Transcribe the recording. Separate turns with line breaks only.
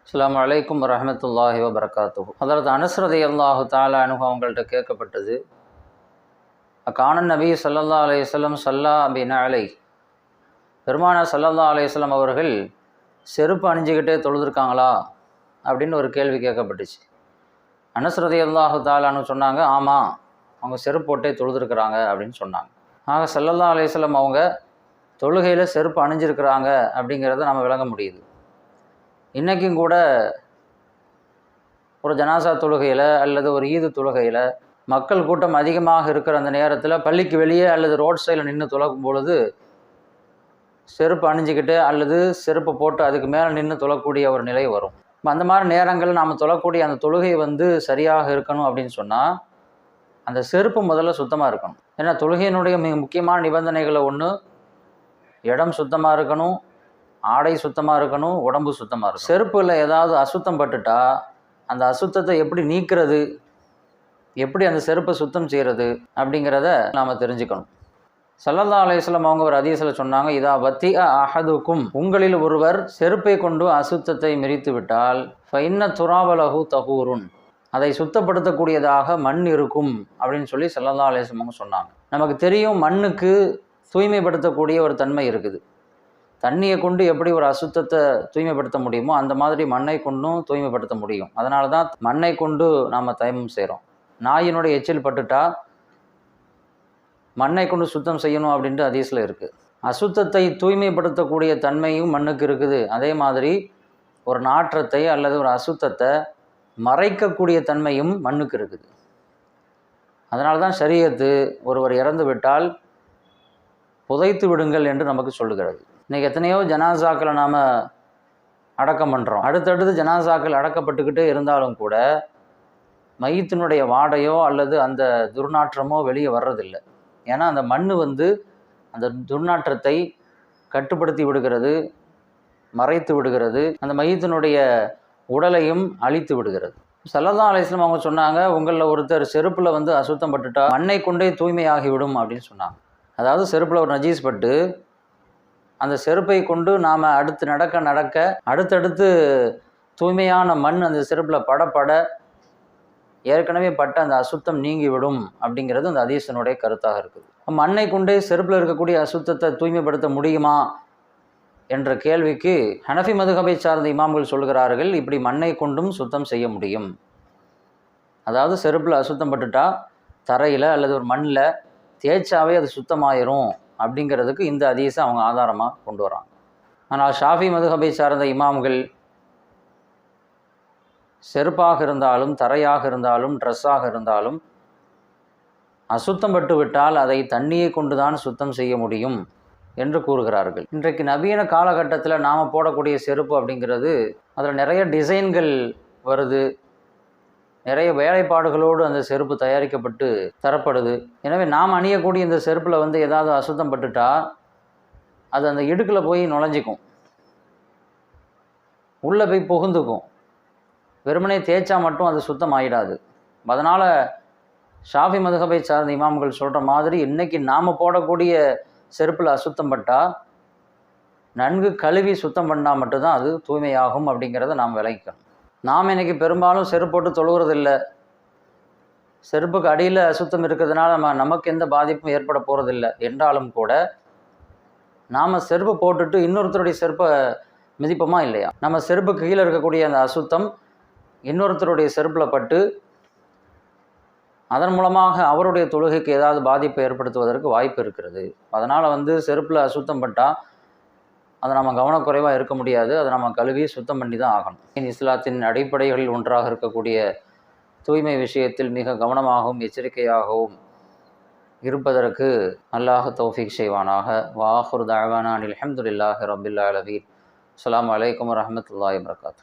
அஸ்ஸலாமு அலைக்கும் வரஹ்மத்துல்லாஹி வபரகாத்துஹு. ஹதரத் அனஸ் ரலியல்லாஹு தஆலா அன்ஹு அவங்கள்ட்ட கேட்கப்பட்டது, கான நபி ஸல்லல்லாஹு அலைஹி வஸல்லம் ஸல்லா பினா அலை, பெருமானார் ஸல்லல்லாஹு அலைஹி வஸல்லம் அவர்கள் செருப்பு அணிஞ்சிக்கிட்டே தொழுதுருக்காங்களா அப்படின்னு ஒரு கேள்வி கேட்கப்பட்டுச்சு. அனஸ் ரலியல்லாஹு தஆலா அன்ஹு சொன்னாங்க, ஆமாம், அவங்க செருப்பு போட்டே தொழுதுருக்குறாங்க அப்படின்னு சொன்னாங்க. ஆக ஸல்லல்லாஹு அலைஹி வஸல்லம் அவங்க தொழுகையில் செருப்பு அணிஞ்சிருக்கிறாங்க அப்படிங்கிறத நம்ம விளங்க முடியுது. இன்றைக்கும் கூட ஒரு ஜனாசா தொழுகையில் அல்லது ஒரு ஈது தொழுகையில் மக்கள் கூட்டம் அதிகமாக இருக்கிற அந்த நேரத்தில் பள்ளிக்கு வெளியே அல்லது ரோட் சைடில் நின்று தொழக்கும் பொழுது செருப்பு அணிஞ்சிக்கிட்டு அல்லது செருப்பு போட்டு அதுக்கு மேலே நின்று தொழக்கூடிய ஒரு நிலை வரும். அந்த மாதிரி நேரங்களில் நாம் தொழக்கூடிய அந்த தொழுகை சரியாக இருக்கணும் அப்படின்னு சொன்னால் அந்த செருப்பு முதல்ல சுத்தமாக இருக்கணும். ஏன்னா தொழுகையினுடைய மிக முக்கியமான நிபந்தனைகளை ஒன்று, இடம் சுத்தமாக இருக்கணும், ஆடை சுத்தமாக இருக்கணும், உடம்பு சுத்தமாக இருக்கணும். செருப்பில் ஏதாவது அசுத்தம் பட்டுட்டா அந்த அசுத்தத்தை எப்படி நீக்கிறது, எப்படி அந்த செருப்பை சுத்தம் செய்கிறது அப்படிங்கிறத நாம் தெரிஞ்சுக்கணும். ஸல்லல்லாஹு அலைஹி வஸல்லம் அவங்க ஒரு ஹதீஸில் சொன்னாங்க, இதா வத்திஅ அஹதுக்கும், உங்களில் ஒருவர் செருப்பை கொண்டு அசுத்தத்தை மிரித்து விட்டால் ஃபைன்ன துராபலஹு தஹூருன், அதை சுத்தப்படுத்தக்கூடியதாக மண் இருக்கும் அப்படின்னு சொல்லி ஸல்லல்லாஹு அலைஹி வஸல்லம் அவங்க சொன்னாங்க. நமக்கு தெரியும், மண்ணுக்கு தூய்மைப்படுத்தக்கூடிய ஒரு தன்மை இருக்குது. தண்ணியை கொண்டு எப்படி ஒரு அசுத்தத்தை தூய்மைப்படுத்த முடியுமோ அந்த மாதிரி மண்ணை கொண்டும் தூய்மைப்படுத்த முடியும். அதனால தான் மண்ணை கொண்டு நாம் தயமம் செய்கிறோம். நாயினுடைய எச்சில் பட்டுட்டா மண்ணை கொண்டு சுத்தம் செய்யணும் அப்படின்ட்டு ஹதீஸில் இருக்குது. அசுத்தத்தை தூய்மைப்படுத்தக்கூடிய தன்மையும் மண்ணுக்கு இருக்குது. அதே மாதிரி ஒரு நாற்றத்தை அல்லது ஒரு அசுத்தத்தை மறைக்கக்கூடிய தன்மையும் மண்ணுக்கு இருக்குது. அதனால தான் ஷரியத்து ஒருவர் இறந்து விட்டால் புதைத்து விடுங்கள் என்று நமக்கு சொல்லுகிறது. இன்றைக்கி எத்தனையோ ஜனாசாக்களை நாம் அடக்கம் பண்ணுறோம். அடுத்தடுத்து ஜனாசாக்கள் அடக்கப்பட்டுக்கிட்டே இருந்தாலும் கூட மையத்தினுடைய வாடையோ அல்லது அந்த துர்நாற்றமோ வெளியே வர்றதில்லை. ஏன்னா அந்த மண் அந்த துர்நாற்றத்தை கட்டுப்படுத்தி விடுகிறது, மறைத்து விடுகிறது, அந்த மையத்தினுடைய உடலையும் அழித்து விடுகிறது. ஸல்லல்லாஹு அலைஹி வஸல்லம் அவங்க சொன்னாங்க, உங்களில் ஒருத்தர் செருப்பில் அசுத்தம் பட்டுட்டா மண்ணை கொண்டே தூய்மையாகிவிடும் அப்படின்னு சொன்னாங்க. அதாவது செருப்பில் ஒரு நஜீஸ் பட்டு அந்த செருப்பை கொண்டு நாம் அடுத்து நடக்க அடுத்தடுத்து தூய்மையான மண் அந்த செருப்பில் பட ஏற்கனவே பட்ட அந்த அசுத்தம் நீங்கிவிடும் அப்படிங்கிறது அந்த ஹதீஸினுடைய கருத்தாக இருக்குது. மண்ணை கொண்டே செருப்பில் இருக்கக்கூடிய அசுத்தத்தை தூய்மைப்படுத்த முடியுமா என்ற கேள்விக்கு ஹனஃபி மதுஹபை சார்ந்த இமாம்கள் சொல்கிறார்கள், இப்படி மண்ணை கொண்டும் சுத்தம் செய்ய முடியும். அதாவது செருப்பில் அசுத்தம் பட்டுட்டா தரையில் அல்லது ஒரு மண்ணில் தேய்ச்சாவே அது சுத்தமாயிரும் அப்படிங்கிறதுக்கு இந்த ஹதீஸை அவங்க ஆதாரமாக கொண்டு வராங்க. ஆனால் ஷாஃபி மதுஹபை சார்ந்த இமாம்கள் செருப்பாக இருந்தாலும் தரையாக இருந்தாலும் ட்ரெஸ்ஸாக இருந்தாலும் அசுத்தம் பட்டு விட்டால் அதை தண்ணியை கொண்டு தான் சுத்தம் செய்ய முடியும் என்று கூறுகிறார்கள். இன்றைக்கு நவீன காலகட்டத்தில் நாம் போடக்கூடிய செருப்பு அப்படிங்கிறது அதில் நிறைய டிசைன்கள் வருது, நிறைய வேலைப்பாடுகளோடு அந்த செருப்பு தயாரிக்கப்பட்டு தரப்படுது. எனவே நாம் அணியக்கூடிய இந்த செருப்பில் ஏதாவது அசுத்தம் பட்டுட்டா அது அந்த இடுக்கில் போய் நுழைஞ்சிக்கும், உள்ளே போய் புகுந்துக்கும். வெறுமனே தேய்ச்சா மட்டும் அது சுத்தம் ஆகிடாது. அதனால் ஷாஃபி மதுஹபை சார்ந்த இமாம்கள் சொல்கிற மாதிரி இன்றைக்கி நாம் போடக்கூடிய செருப்பில் அசுத்தம் பட்டால் நன்கு கழுவி சுத்தம் பண்ணால் மட்டும்தான் அது தூய்மையாகும் அப்படிங்கிறத நாம் விளக்கணும். நாம் இன்றைக்கி பெரும்பாலும் செருப்பு போட்டு தொழுகிறதில்லை. செருப்புக்கு அடியில் அசுத்தம் இருக்கிறதுனால நமக்கு எந்த பாதிப்பும் ஏற்பட போகிறதில்லை என்றாலும் கூட நாம் செருப்பு போட்டுட்டு இன்னொருத்தருடைய செருப்பை மிதிப்போமா இல்லையா? நம்ம செருப்புக்கு கீழே இருக்கக்கூடிய அந்த அசுத்தம் இன்னொருத்தருடைய செருப்பில் பட்டு அதன் மூலமாக அவருடைய தொழுகைக்கு ஏதாவது பாதிப்பை ஏற்படுத்துவதற்கு வாய்ப்பு இருக்கிறது. அதனால் செருப்பில் அசுத்தம் பட்டால் அதை நம்ம கவனக்குறைவாக இருக்க முடியாது. அதை நம்ம கழுவி சுத்தம் பண்ணி தான் ஆகணும். இஸ்லாத்தின் அடிப்படைகளில் ஒன்றாக இருக்கக்கூடிய தூய்மை விஷயத்தில் மிக கவனமாகவும் எச்சரிக்கையாகவும் இருப்பதற்கு அல்லாஹ் தௌஃபீக் செய்வானாக. வ ஆஹிரு தஅவானா அனில் ஹம்துலில்லாஹி ரப்பில் ஆலமீன். அஸ்ஸலாமு அலைக்கும் வரஹ்மத்துல்லாஹி வபரகாத்துஹு.